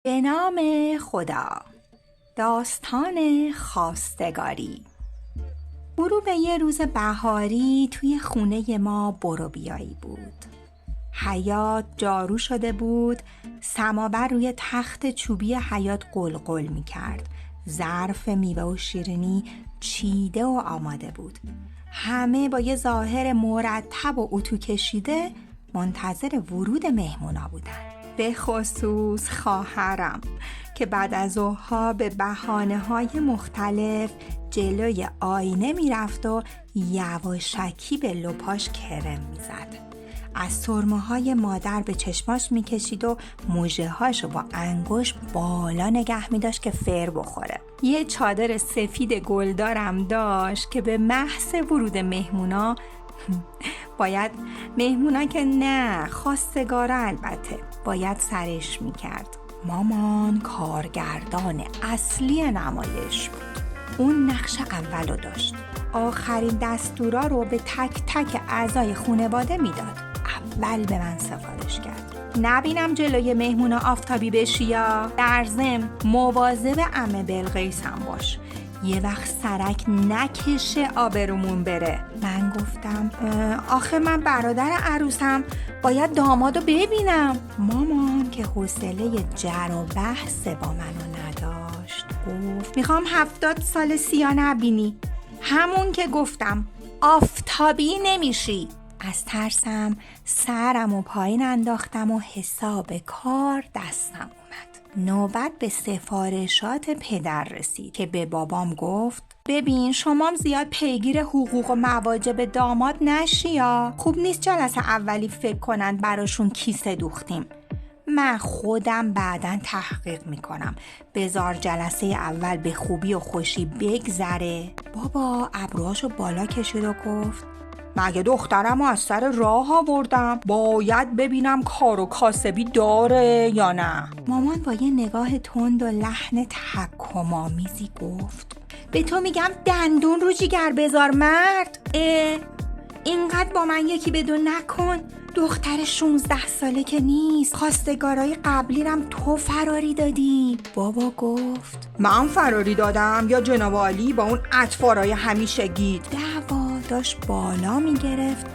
به نام خدا. داستان خواستگاری. غروب یه روز بهاری توی خونه ما برو بیایی بود. حیاط جارو شده بود، سماور روی تخت چوبی حیاط قلقل می کرد. ظرف میوه و شیرینی چیده و آماده بود. همه با یه ظاهر مرتب و اتو کشیده منتظر ورود مهمونا بودن. به خصوص خواهرم که بعد از ظهرها به بهانه‌های مختلف جلوی آینه میرفت و یواشکی به لپاش کرم میزد. از سرمه‌های مادر به چشماش میکشید و موژه‌هاشو با انگشت بالا نگه میداشت که فر بخوره. یه چادر سفید گلدارم داشت که به محض ورود مهمونا که نه خواستگاره البته باید سرش میکرد. مامان کارگردان اصلی نمایش بود. اون نقش اولو داشت. آخرین دستورا رو به تک تک اعضای خانواده میداد. اول به من سفارش کرد نبینم جلوی مهمونا آفتابی بشی یا در ضمن مواظب عمه بلقیس هم باش، یه وقت سرک نکشه آبرومون بره. من گفتم آخه من برادر عروسم، باید دامادو ببینم. مامان که حوصله جر و بحث با منو نداشت گفت میخوام 70 سال سیا نبینی. همون که گفتم آفتابی نمیشی. از ترسم سرم و پایین انداختم و حساب کار دستم اومد. نوبت به سفارشات پدر رسید که به بابام گفت ببین شمام زیاد پیگیر حقوق و مواجب داماد نشی یا خوب نیست جلسه اولی فکر کنن براشون کیسه دوختیم. من خودم بعداً تحقیق میکنم، بذار جلسه اول به خوبی و خوشی بگذره. بابا ابروهاشو بالا کشید و گفت مگه دخترمو از سر راه آوردم؟ باید ببینم کار و کاسبی داره یا نه. مامان با یه نگاه تند و لحن تحکم‌آمیزی گفت به تو میگم دندون رو جیگر بذار مرد. اینقدر با من یکی بدو نکن. دختر 16 ساله که نیست. خواستگارای قبلیرم تو فراری دادی. بابا گفت من فراری دادم یا جناب عالی با اون اطفارای همیشگی؟ دعوا داشت بالا میگرفت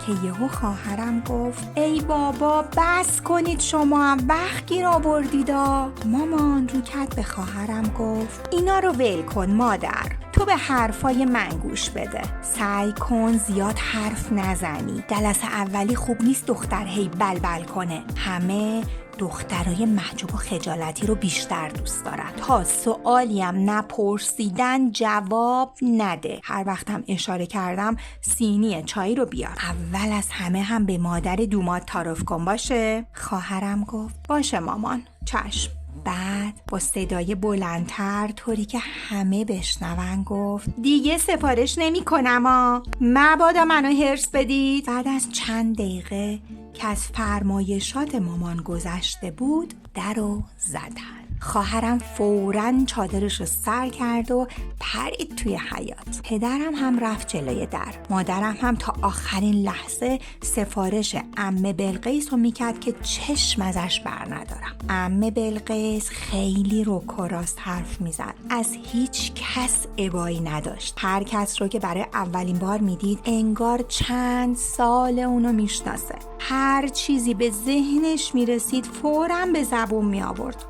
که یهو خواهرم گفت ای بابا بس کنید، شما هم وقت گیر آوردیدا. مامان رو کرد به خواهرم گفت اینا رو ول کن مادر، تو به حرفای من گوش بده. سعی کن زیاد حرف نزنی. جلسه اولی خوب نیست دختر هی بلبل کنه. همه دخترای محجوب و خجالتی رو بیشتر دوست دارن. تا سوالی هم نپرسیدن جواب نده. هر وقتم اشاره کردم سینی چای رو بیار. اول از همه هم به مادر دوماد تعارف کن باشه. خواهرم گفت باشه مامان چشم. بعد با صدای بلندتر طوری که همه بشنون گفت دیگه سفارش نمی کنم مبادا منو هرس بدید. بعد از چند دقیقه که از فرمایشات مامان گذشته بود درو زدن. خواهرم فوراً چادرش رو سر کرد و پرید توی حیاط. پدرم هم رفت جلوی در. مادرم هم تا آخرین لحظه سفارش عمه بلقیس رو میکرد که چشم ازش بر ندارم. عمه بلقیس خیلی روک و راست حرف میزد. از هیچ کس ابایی نداشت. هر کس رو که برای اولین بار میدید انگار چند سال اونو میشناسه. هر چیزی به ذهنش میرسید فوراً به زبون می آورد.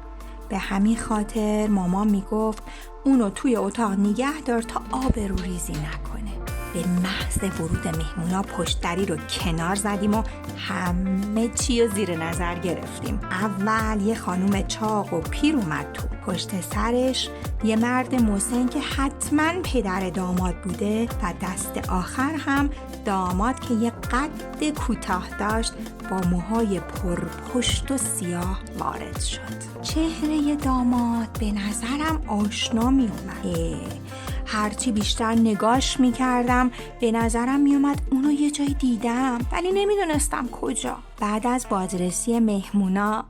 به همین خاطر مامان میگفت اونو توی اتاق نگه دار تا آبروریزی نکنه. به محض ورود مهمونا پشتری رو کنار زدیم و همه چی رو زیر نظر گرفتیم. اول یه خانوم چاق و پیر اومد تو. پشت سرش یه مرد مسن که حتما پدر داماد بوده و دست آخر هم داماد که یه قد کوتاه داشت با موهای پرپشت و سیاه وارد شد. چهره داماد به نظرم آشنا می اومد. هرچی بیشتر نگاش می کردم به نظرم می اومد اونو یه جای دیدم ولی نمیدونستم کجا. بعد از بازرسی مهمونا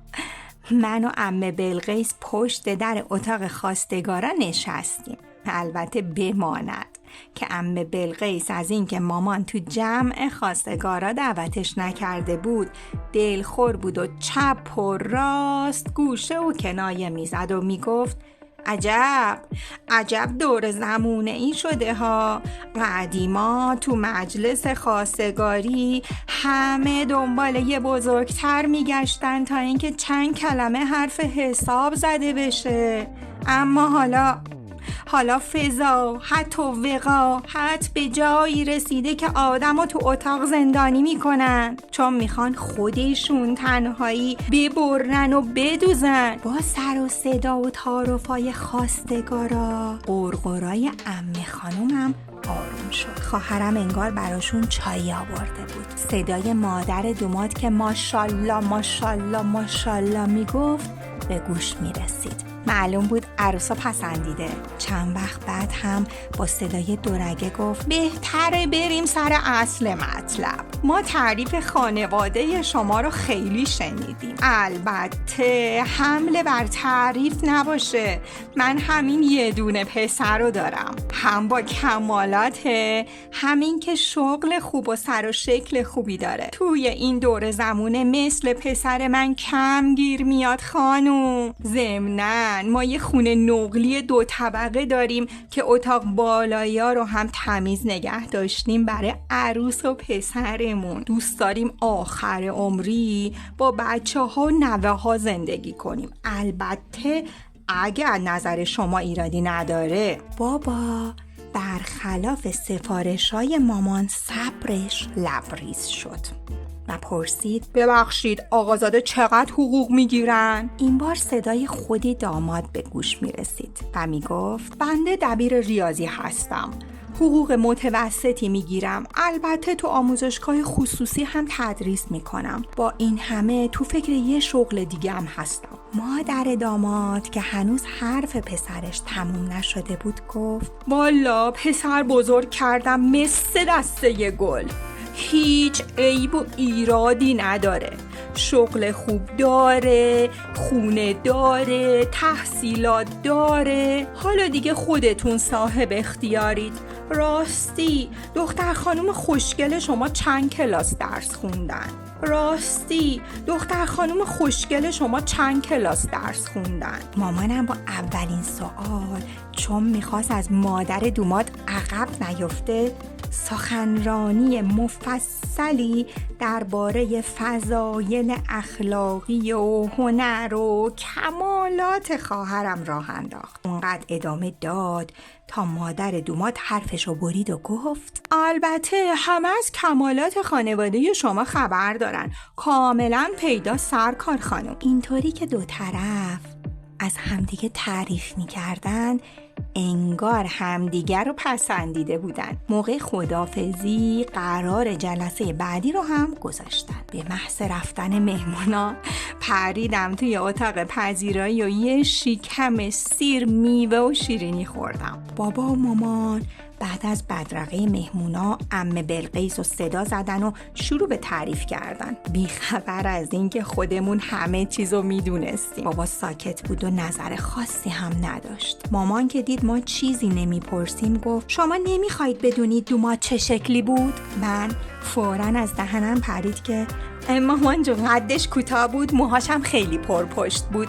من و عمه بلقیس پشت در اتاق خواستگارا نشستیم. البته بماند که عمه بلقیس از این که مامان تو جمع خواستگارا دعوتش نکرده بود دلخور بود و چپ و راست گوشه و کنایه میزد و میگفت عجب دور زمونه این شده ها. قدیما تو مجلس خواستگاری همه دنبال یه بزرگتر میگشتن تا اینکه چند کلمه حرف حساب زده بشه، اما حالا فضا حتی وقاحت به جایی رسیده که آدمو تو اتاق زندانی میکنن چون میخوان خودشون تنهایی ببرن و بدوزن. با سر و صدا و تعارفای خواستگارا قرقرای عمه خانومم آروم شد. خواهرم انگار براشون چای آورده بود. صدای مادر دوماد که ماشالله ماشالله ماشالله میگفت به گوش میرسید. معلوم بود عروسا پسندیده. چند وقت بعد هم با صدای دورگه گفت بهتره بریم سر اصل مطلب. ما تعریف خانواده شما رو خیلی شنیدیم. البته حمله بر تعریف نباشه، من همین یه دونه پسر رو دارم، هم با کمالاته همین که شغل خوب و سر و شکل خوبی داره. توی این دور زمونه مثل پسر من کم گیر میاد خانوم. ضمناً ما یه خونه نقلی 2 طبقه داریم که اتاق بالایی‌ها رو هم تمیز نگه داشتیم برای عروس و پسرمون. دوست داریم آخر عمری با بچه‌ها و نوه‌ها زندگی کنیم، البته اگر نظر شما ایرادی نداره. بابا برخلاف سفارش‌های مامان صبرش لبریز شد و پرسید ببخشید آقازاده چقدر حقوق میگیرن؟ این بار صدای خودی داماد به گوش میرسید و میگفت بنده دبیر ریاضی هستم، حقوق متوسطی میگیرم، البته تو آموزشگاه خصوصی هم تدریس میکنم، با این همه تو فکر یه شغل دیگه هم هستم. مادر داماد که هنوز حرف پسرش تموم نشده بود گفت والا پسر بزرگ کردم مثل دسته گل، هیچ عیب و ایرادی نداره، شغل خوب داره، خونه داره، تحصیلات داره، حالا دیگه خودتون صاحب اختیارید. راستی دختر خانم خوشگل شما چند کلاس درس خوندن؟ مامانم با اولین سوال چون میخواست از مادر دوماد عقب نیفته سخنرانی مفصلی درباره فضایل اخلاقی و هنر و کمالات خواهرم راه انداخت. اونقدر ادامه داد تا مادر دوماد حرفشو برید و گفت البته همه از کمالات خانواده شما خبر دارن، کاملا پیدا سرکار خانم. اینطوری که 2 طرف از همدیگه تعریف میکردن انگار همدیگر رو پسندیده بودن. موقع خدافزی قرار جلسه بعدی رو هم گذاشتن. به محض رفتن مهمونا پریدم توی اتاق پذیرایی و یه شیکم سیر میوه و شیرینی خوردم. بابا و مامان بعد از بدرقه مهمونا عمه بلقیس رو صدا زدن و شروع به تعریف کردن، بی خبر از این که خودمون همه چیزو میدونستیم. بابا ساکت بود و نظر خاصی هم نداشت. مامان که دید ما چیزی نمیپرسیم گفت شما نمیخواید بدونید دوماد چه شکلی بود؟ من فوراً از دهنم پرید که مامان جون قدش کوتاه بود، موهاشم خیلی پرپشت بود.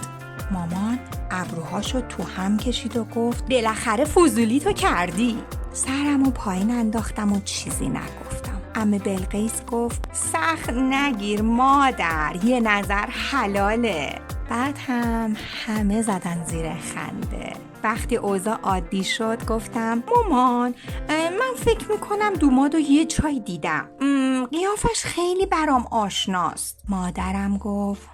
مامان ابروهاشو تو هم کشید و گفت بالاخره فضولی تو کردی. سرمو پایین انداختم و چیزی نگفتم. عمه بلقیس گفت سخت نگیر مادر، یه نظر حلاله. بعد هم همه زدن زیر خنده. وقتی اوضاع عادی شد گفتم مامان من فکر میکنم دومادو یه جای دیدم، قیافش خیلی برام آشناست. مادرم گفت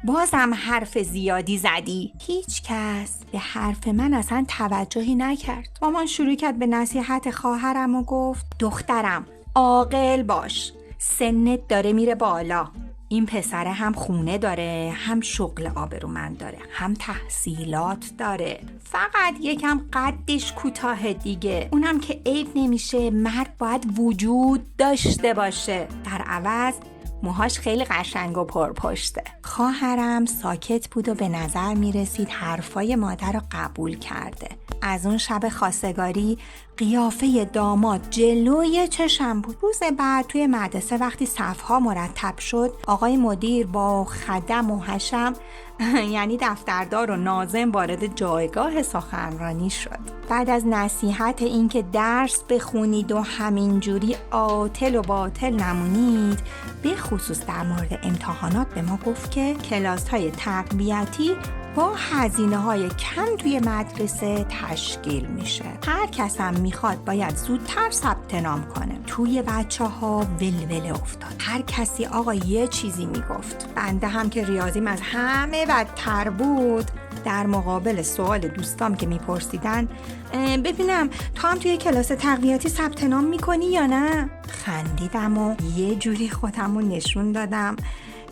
بازم حرف زیادی زدی. هیچ کس به حرف من اصلا توجهی نکرد. مامان شروع کرد به نصیحت خواهرم و گفت دخترم عاقل باش، سنت داره میره بالا، این پسره هم خونه داره، هم شغل آبرومند داره، هم تحصیلات داره، فقط یکم قدش کوتاه دیگه، اونم که عیب نمیشه، مرد باید وجود داشته باشه. در عوض موهاش خیلی قشنگ و پرپشته. خواهرم ساکت بود و به نظر میرسید حرفای مادر رو قبول کرده، از اون شب خواستگاری قیافه داماد جلوی چشم بود. روز بعد توی مدرسه وقتی صفها مرتب شد، آقای مدیر با خدم و حشم یعنی دفتردار و ناظم وارد جایگاه سخنرانی شد. بعد از نصیحت این که درس بخونید و همینجوری عاطل و باطل نمونید، به خصوص در مورد امتحانات به ما گفت که کلاس‌های تقویتی با هزینه‌های کم توی مدرسه تشکیل میشه. هر کس هم میخواد باید زودتر ثبت نام کنه. توی بچه‌ها ولوله افتاد. هر کسی آقا یه چیزی میگفت. بنده هم که ریاضیم از همه بدتر بود، در مقابل سوال دوستام که میپرسیدن ببینم تو هم توی کلاس تقویتی ثبت نام میکنی یا نه، خندیدم و یه جوری خودمو نشون دادم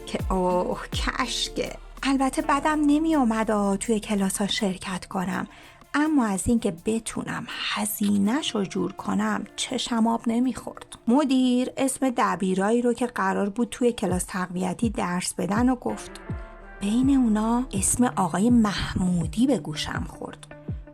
که اوه کشکه. البته بدم نمی اومد توی کلاس ها شرکت کنم، اما از اینکه بتونم هزینه‌ش رو جور کنم چشم آب نمیخورد. مدیر اسم دبیرایی رو که قرار بود توی کلاس تقویتی درس بدن و گفت. بین اونا اسم آقای محمودی به گوشم خورد.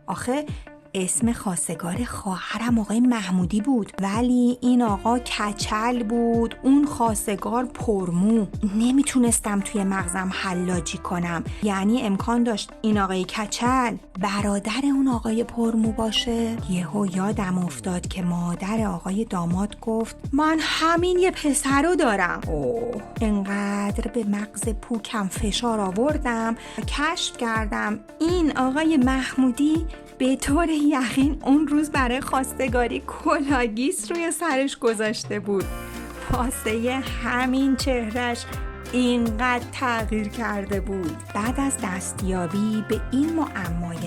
آخه اسم خواستگار خواهرم آقای محمودی بود، ولی این آقا کچل بود، اون خواستگار پرمو. نمیتونستم توی مغزم حلاجی کنم. یعنی امکان داشت این آقای کچل برادر اون آقای پرمو باشه؟ یهو یادم افتاد که مادر آقای داماد گفت من همین یه پسر رو دارم. اوه، انقدر به مغز پوکم فشار آوردم کشف کردم این آقای محمودی به طور یقین اون روز برای خواستگاری کلاهگیس روی سرش گذاشته بود. واسه همین چهرش اینقدر تغییر کرده بود. بعد از دستیابی به این معمای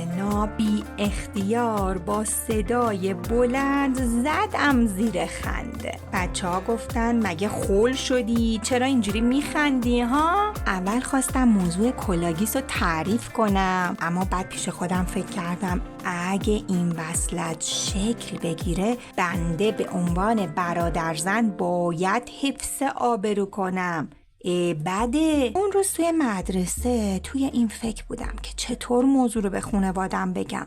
بی اختیار با صدای بلند زدم زیر خنده. بچه‌ها گفتن مگه خول شدی؟ چرا اینجوری میخندی ها؟ اول خواستم موضوع کلاهگیس رو تعریف کنم، اما بعد پیش خودم فکر کردم اگه این وصلت شکل بگیره بنده به عنوان برادرزن باید حفظ آبرو کنم. بده. اون روز توی مدرسه توی این فکر بودم که چطور موضوع رو به خانواده‌ام بگم،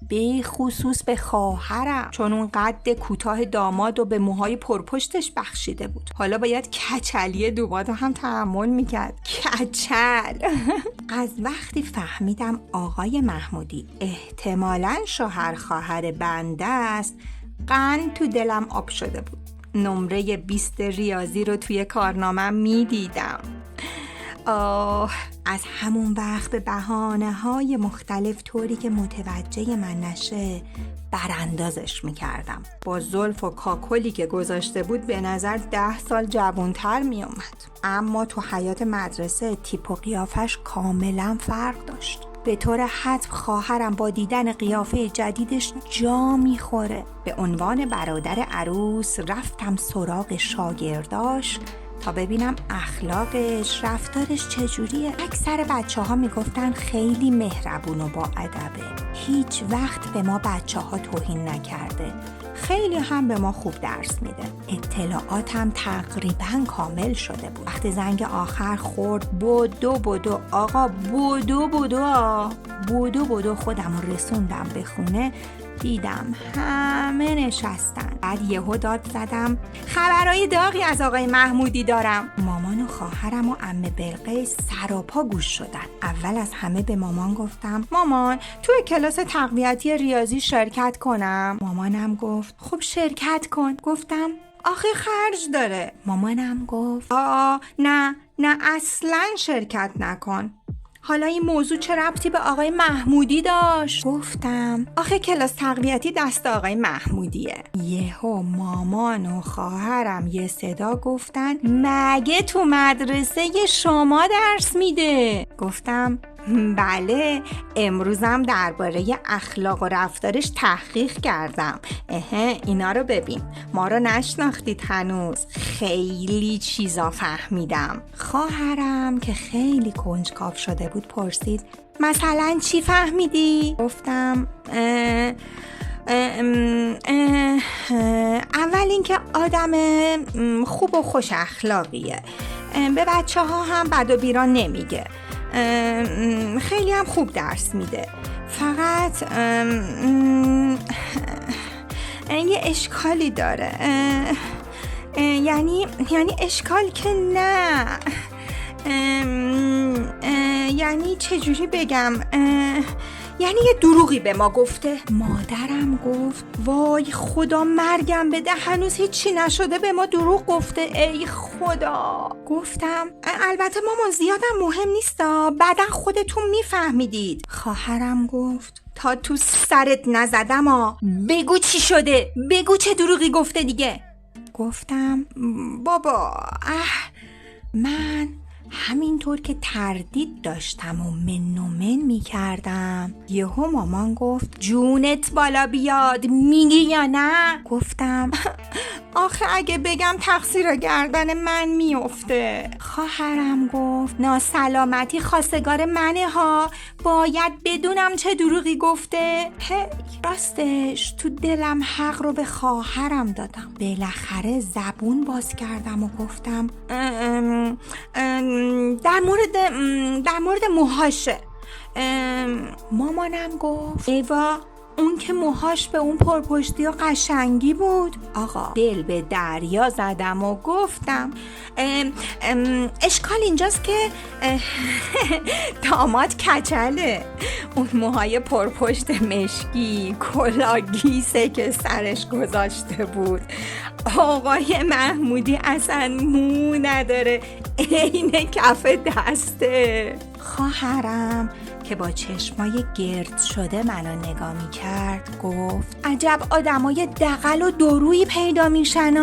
به خصوص به خواهرم، چون اون قد کوتاه داماد و به موهای پرپشتش بخشیده بود. حالا باید کچلی دوماد هم تحمل میکرد. کچل. از وقتی فهمیدم آقای محمودی احتمالاً شوهر خواهر بنده است، قند تو دلم آب شده بود. نمره 20 ریاضی رو توی کارنامه‌ام میدیدم. از همون وقت به بهانه‌های مختلف طوری که متوجه من نشه براندازش میکردم. با زلف و کاکلی که گذاشته بود به نظر 10 سال جوانتر میومد، اما تو حیاط مدرسه تیپ و قیافش کاملا فرق داشت. به طور حتم خواهرم با دیدن قیافه جدیدش جا میخوره. به عنوان برادر عروس رفتم سراغ شاگرداش تا ببینم اخلاقش، رفتارش چجوریه. اکثر بچه ها میگفتن خیلی مهربون و با ادبه، هیچ وقت به ما بچه ها توهین نکرده، خیلی هم به ما خوب درس میده. اطلاعاتم تقریبا کامل شده بود. وقتی زنگ آخر خورد بدو آقا بدو خودم رو رسوندم به خونه، دیدم همه نشستن. بعد یهو داد زدم خبرای داغی از آقای محمودی دارم. مامان و خواهرم و عمه بلقیس سراپا گوش شدن. اول از همه به مامان گفتم مامان توی کلاس تقویتی ریاضی شرکت کنم؟ مامانم گفت خب شرکت کن. گفتم آخه خرج داره. مامانم گفت نه اصلاً شرکت نکن. حالا این موضوع چه ربطی به آقای محمودی داشت؟ گفتم آخه کلاس تقویتی دست آقای محمودیه. یهو مامان و خواهرم یه صدا گفتن مگه تو مدرسه شما درس میده؟ گفتم بله، امروزم درباره اخلاق و رفتارش تحقیق کردم. اینا رو ببین، ما رو نشناختید هنوز، خیلی چیزا فهمیدم. خواهرم که خیلی کنجکاو شده بود پرسید مثلا چی فهمیدی؟ گفتم اول اینکه آدم خوب و خوش اخلاقیه، به بچه ها هم بد و بیرا نمیگه، خیلی هم خوب درس میده، فقط یه اشکالی داره. یعنی اشکال که نه، یعنی چجوری بگم، یعنی یه دروغی به ما گفته. مادرم گفت وای خدا مرگم بده، هنوز هیچی نشده به ما دروغ گفته، ای خدا. گفتم البته مامان زیادم مهم نیستا، بعدا خودتون میفهمیدید. خواهرم گفت تا تو سرت نزدم بگو چی شده، بگو چه دروغی گفته دیگه. گفتم بابا من همینطور که تردید داشتم و من می کردم، یهو مامان گفت جونت بالا بیاد، میگی یا نه؟ گفتم آخه اگه بگم تقصیر گردن من میفته. خواهرم گفت ناسلامتی خواستگار منه ها، باید بدونم چه دروغی گفته. راستش تو دلم حق رو به خواهرم دادم. بالاخره زبون باز کردم و گفتم در مورد موهاشه. مامانم گفت ایوا اون که موهاش به اون پرپشتی و قشنگی بود. آقا دل به دریا زدم و گفتم اشکال اینجاست که داماد کچله، اون موهای پرپشت مشکی کلاگیسه که سرش گذاشته بود. آقای محمودی اصلا مو نداره، عین کف دسته. خواهرم که با چشمای گرد شده منو نگاه میکرد گفت عجب آدمای دغل و دورویی پیدا میشن.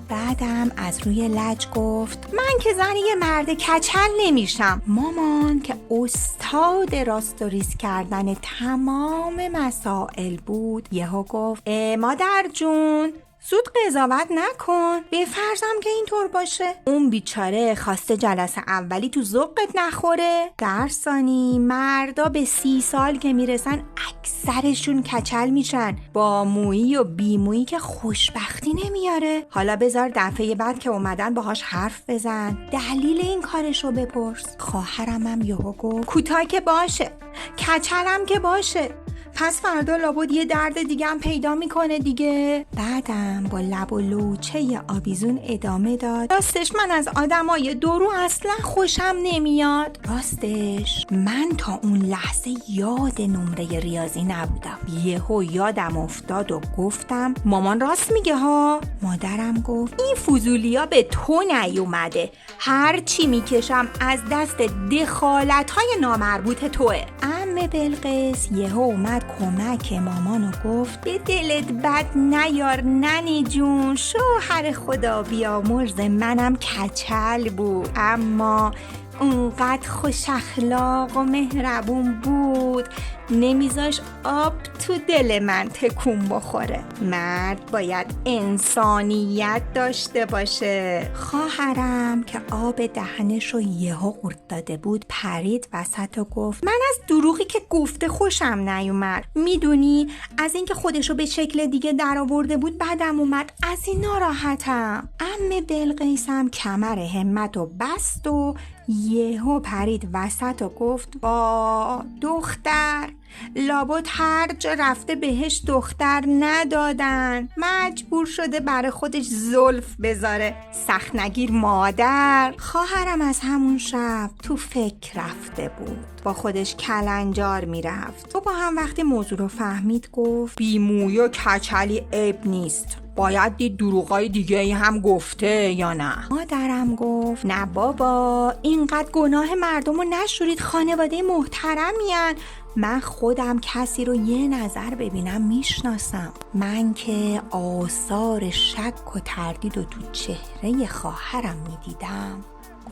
بعدم از روی لج گفت من که زن یه مرد کچل نمیشم. مامان که استاد راست و ریز کردن تمام مسائل بود یهو گفت مادر جون زود قضاوت نکن، بفرضم که اینطور باشه. اون بیچاره خواسته جلسه اولی تو ذوقت نخوره. در ثانی مردا به 30 سال که میرسن اکثرشون کچل میشن، با مویی و بی مویی که خوشبختی نمیاره. حالا بذار دفعه بعد که اومدن باهاش حرف بزن، دلیل این کارشو بپرس. خواهرم هم یهو گفت کوتاه که باشه، کچلم که باشه، پس فردا لابد یه درد دیگه هم پیدا میکنه دیگه. بعدم با لب و لوچه آویزون ادامه داد راستش من از آدمای دورو اصلا خوشم نمیاد. راستش من تا اون لحظه یاد نمره ریاضی نبودم. یهو یادم افتاد و گفتم مامان راست میگه ها. مادرم گفت این فضولیا به تو نیومده، هر چی میکشم از دست دخالت‌های نامربوط توه. عمه بلقیس یهو اومد کمک مامانو گفت به دلت بد نیار ننی جون، شوهر خدا بیامرز منم کچل بود، اما اونقدر خوش اخلاق و مهربون بود نمیذاش آب تو دل من تکون بخوره. مرد باید انسانیت داشته باشه. خواهرم که آب دهنشو یهو قورت داده بود پرید وسط و گفت من از دروغی که گفته خوشم نیومد، میدونی از اینکه خودشو به شکل دیگه در آورده بود بعدم اومد، از این ناراحتم. عمه بلقیسم کمر همتو بست و یهو پرید وسط و گفت با دختر لابد هر جا رفته بهش دختر ندادن، مجبور شده برای خودش زلف بذاره، سخت نگیر مادر. خواهرم از همون شب تو فکر رفته بود، با خودش کلنجار میرفت و با هم وقتی موضوع رو فهمید گفت بیموی و کچلی عیب نیست، باید دید دروغای دیگه هم گفته یا نه. مادرم گفت نه بابا اینقدر گناه مردم رو نشورید، خانواده محترمین، من خودم کسی رو یه نظر ببینم میشناسم. من که آثار شک و تردید رو تو چهره خواهرم میدیدم.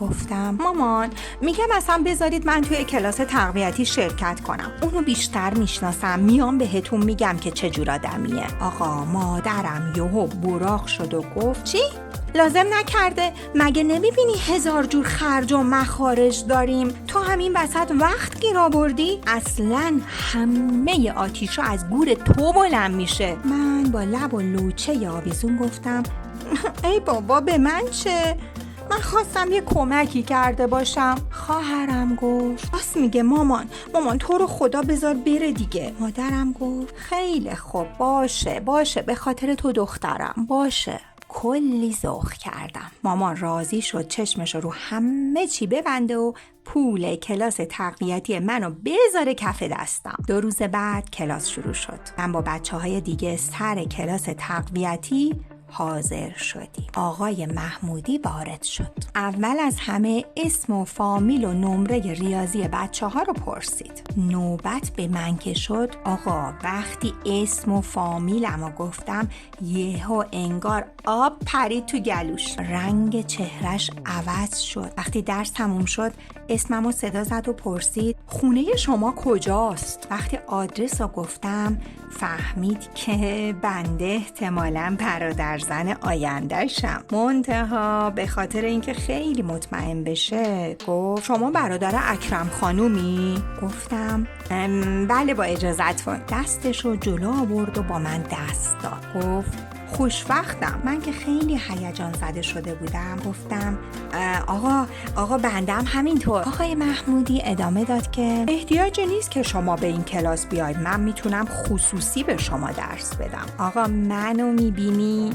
گفتم مامان میگم اصلا بذارید من توی کلاس تقویتی شرکت کنم، اونو بیشتر میشناسم، میام بهتون میگم که چه جور آدمیه. آقا مادرم یهو براق شد و گفت چی؟ لازم نکرده، مگه نمیبینی 1000 جور خرج و مخارج داریم؟ تو همین وسط وقت گیر آوردی؟ اصلا همه آتیشا از گور تو بلند میشه. من با لب و لوچه آویزون گفتم ای بابا به من چه؟ من خواستم یه کمکی کرده باشم. خواهرم گفت راست میگه مامان تو رو خدا بذار بره دیگه. مادرم گفت خیلی خوب، باشه به خاطر تو دخترم، باشه. کلی ذوق کردم. مامان راضی شد چشمش رو همه چی ببنده و پول کلاس تقویتی منو بذاره کف دستم. 2 روز بعد کلاس شروع شد. من با بچه‌های دیگه سر کلاس تقویتی حاضر شدیم. آقای محمودی وارد شد. اول از همه اسم و فامیل و نمره ریاضی بچه‌ها رو پرسید. نوبت به من که شد، آقا وقتی اسم و فامیلمو گفتم یهو انگار آب پرید تو گلوش. رنگ چهرش عوض شد. وقتی درس تموم شد اسممو صدا زد و پرسید خونه شما کجاست؟ وقتی آدرس رو گفتم فهمید که بنده احتمالاً برادر زن آینده‌شم. منتها به خاطر اینکه خیلی مطمئن بشه گفت شما برادر اکرم خانومی؟ گفتم بله با اجازتون. دستشو جلو آورد و با من دست داد. گفت خوشوقتم. من که خیلی هیجان زده شده بودم گفتم آقا بندم همینطور. آقای محمودی ادامه داد که احتیاجی نیست که شما به این کلاس بیاید، من میتونم خصوصی به شما درس بدم. آقا منو میبینی؟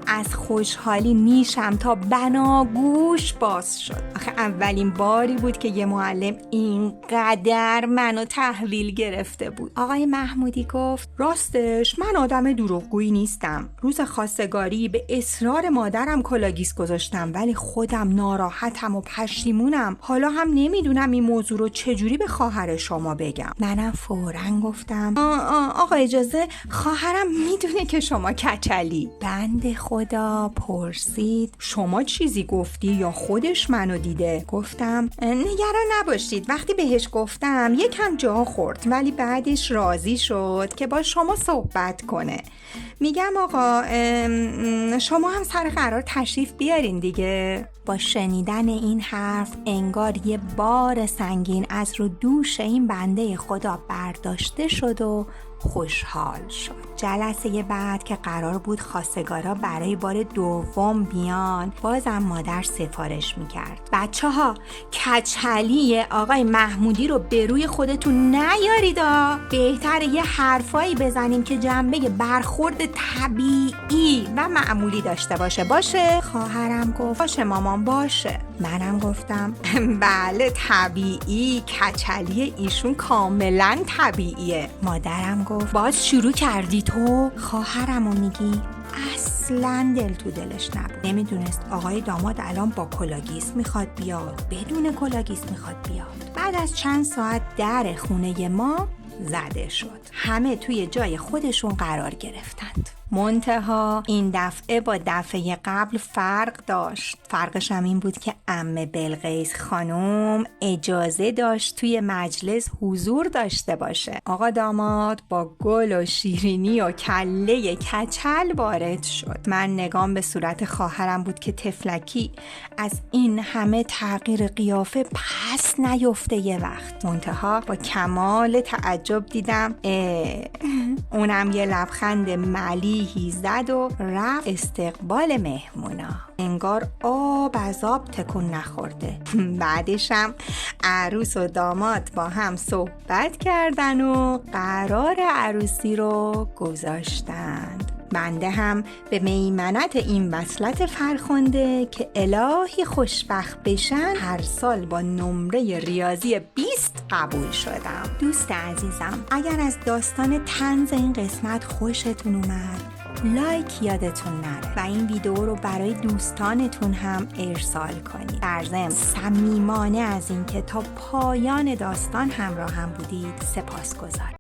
از خوشحالی نیشم تا بناگوش باز شد. آخه اولین باری بود که یه معلم اینقدر منو تحویل گرفته بود. آقای محمودی گفت راستش من آدم دروغگویی نیستم. روز خواستگاری به اصرار مادرم کلاگیس گذاشتم، ولی خودم ناراحتم و پشیمونم. حالا هم نمیدونم این موضوع رو چجوری به خواهر شما بگم. منم فوراً گفتم آقا اجازه، خواهرم میدونه که شما کچلی. بنده خدا پرسید شما چیزی گفتی یا خودش منو دیده؟ گفتم نگران نباشید، وقتی بهش گفتم یکم جا خورد ولی بعدش راضی شد که با شما صحبت کنه. میگم آقا شما هم سر قرار تشریف بیارین دیگه. با شنیدن این حرف انگار یه بار سنگین از رو دوش این بنده خدا برداشته شد و خوشحال شد. جلسه بعد که قرار بود خواستگارا برای بار دوم بیان، بازم مادر سفارش میکرد بچه‌ها کچلی آقای محمودی رو به روی خودتون نیاریدا. بهتره یه حرفایی بزنیم که جنبه برخورد طبیعی و معمولی داشته باشه. خواهرم گفت باشه مامان باشه. منم گفتم بله طبیعی، کچلی ایشون کاملا طبیعیه. مادرم گفت باز شروع کردی تو؟ خواهرمو میگی؟ اصلا دل تو دلش نبود. نمیدونست آقای داماد الان با کلاگیس میخواد بیاد، بدون کلاگیس میخواد بیاد. بعد از چند ساعت در خونه ما زده شد. همه توی جای خودشون قرار گرفتند. منتها این دفعه با دفعه قبل فرق داشت. فرقش هم این بود که عمه بلقیس خانم اجازه داشت توی مجلس حضور داشته باشه. آقا داماد با گل و شیرینی و کله کچل وارد شد. من نگام به صورت خواهرم بود که تفلکی از این همه تغییر قیافه پس نیفته یه وقت. منتها با کمال تعجب دیدم اونم یه لبخند ملیحی زد و رفت استقبال مهمونا. انگار آب از آب تکون نخورده. بعدشم عروس و داماد با هم صحبت کردن و قرار عروسی رو گذاشتند. بنده هم به میمنت این وصلت فرخنده که الهی خوشبخت بشن هر سال با نمره ریاضی 20 قبول شدم. دوست عزیزم اگر از داستان طنز این قسمت خوشتون اومد لایک یادتون نره و این ویدیو رو برای دوستانتون هم ارسال کنید. در ضمن صمیمانه از این که تا پایان داستان همراه هم بودید سپاسگزارم.